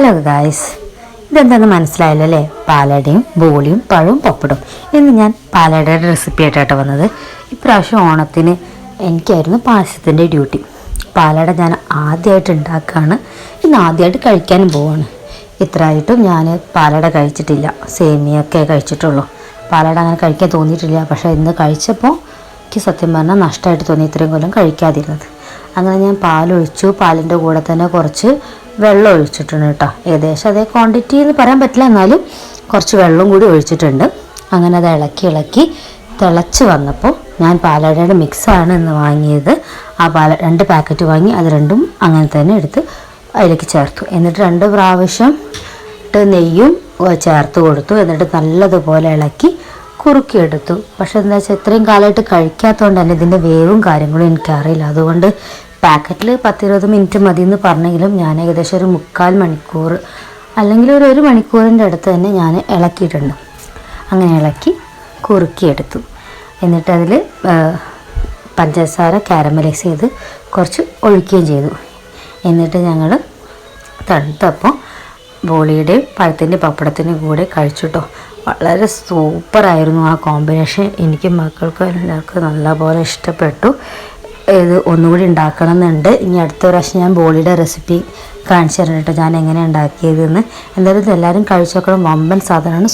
Hello guys, ഇതെന്താണെന്ന് മനസ്സിലായല്ലോ അല്ലേ? പാലടയും ബോളിയും പഴവും പപ്പടും. ഇന്ന് ഞാൻ പാലടയുടെ റെസിപ്പി ആയിട്ടാണ് വന്നത്. ഇപ്രാവശ്യം ഓണത്തിന് എനിക്കായിരുന്നു പായസത്തിൻ്റെ ഡ്യൂട്ടി. പാലട ഞാൻ ആദ്യമായിട്ട് ഉണ്ടാക്കുകയാണ്. ഇന്ന് ആദ്യമായിട്ട് കഴിക്കാനും പോവാണ്. ഇത്രയായിട്ടും ഞാൻ പാലട കഴിച്ചിട്ടില്ല. സേമിയൊക്കെ കഴിച്ചിട്ടുള്ളൂ. പാലട അങ്ങനെ കഴിക്കാൻ തോന്നിയിട്ടില്ല. പക്ഷേ ഇന്ന് കഴിച്ചപ്പോൾ എനിക്ക് സത്യം പറഞ്ഞാൽ നഷ്ടമായിട്ട് തോന്നി, ഇത്രയും കൊല്ലം കഴിക്കാതിരുന്നത്. അങ്ങനെ ഞാൻ പാലൊഴിച്ചു. പാലിൻ്റെ കൂടെ തന്നെ കുറച്ച് വെള്ളം ഒഴിച്ചിട്ടുണ്ട് കേട്ടോ. ഏകദേശം അതേ ക്വാണ്ടിറ്റി എന്ന് പറയാൻ പറ്റില്ല, എന്നാലും കുറച്ച് വെള്ളം കൂടി ഒഴിച്ചിട്ടുണ്ട്. അങ്ങനെ അത് ഇളക്കി തിളച്ച് വന്നപ്പോൾ ഞാൻ പാലടയുടെ മിക്സാണ് ഇന്ന് വാങ്ങിയത്. ആ 2 പാക്കറ്റ് വാങ്ങി, അത് രണ്ടും അങ്ങനെ തന്നെ എടുത്ത് അതിലേക്ക് ചേർത്തു. എന്നിട്ട് 2 പ്രാവശ്യം നെയ്യും ചേർത്ത് കൊടുത്തു. എന്നിട്ട് നല്ലതുപോലെ ഇളക്കി കുറുക്കിയെടുത്തു. പക്ഷെ എന്താ വെച്ചാൽ ഇത്രയും കാലമായിട്ട് കഴിക്കാത്തതുകൊണ്ട് തന്നെ ഇതിൻ്റെ വേവും കാര്യങ്ങളും എനിക്കറിയില്ല. അതുകൊണ്ട് പാക്കറ്റിൽ 10-20 മിനിറ്റ് മതി എന്ന് പറഞ്ഞെങ്കിലും ഞാൻ ഏകദേശം ഒരു 3/4 മണിക്കൂർ അല്ലെങ്കിൽ ഒരു 1 മണിക്കൂറിൻ്റെ അടുത്ത് തന്നെ ഞാൻ ഇളക്കിയിട്ടുണ്ട്. അങ്ങനെ ഇളക്കി കുറുക്കിയെടുത്തു. എന്നിട്ട് അതിൽ പഞ്ചസാര കാരമലൈസ് ചെയ്ത് കുറച്ച് ഒഴിക്കുകയും ചെയ്തു. എന്നിട്ട് ഞങ്ങൾ തണുത്തപ്പോൾ ബോളിയുടെയും പഴത്തിൻ്റെ പപ്പടത്തിൻ്റെ കൂടെ കഴിച്ചിട്ടോ. വളരെ സൂപ്പറായിരുന്നു ആ കോമ്പിനേഷൻ. എനിക്കും മക്കൾക്കും എല്ലാവർക്കും നല്ലപോലെ ഇഷ്ടപ്പെട്ടു. ഇത് ഒന്നുകൂടി ഉണ്ടാക്കണം എന്നുണ്ട്. ഇനി അടുത്ത പ്രാവശ്യം ഞാൻ ബോളിയുടെ റെസിപ്പി കാണിച്ചു തരണം കേട്ടോ, ഞാൻ എങ്ങനെ ഉണ്ടാക്കിയതെന്ന്. എന്തായാലും എല്ലാവരും കഴിച്ചു നോക്കണം. വമ്പൻ സാധനമാണ്.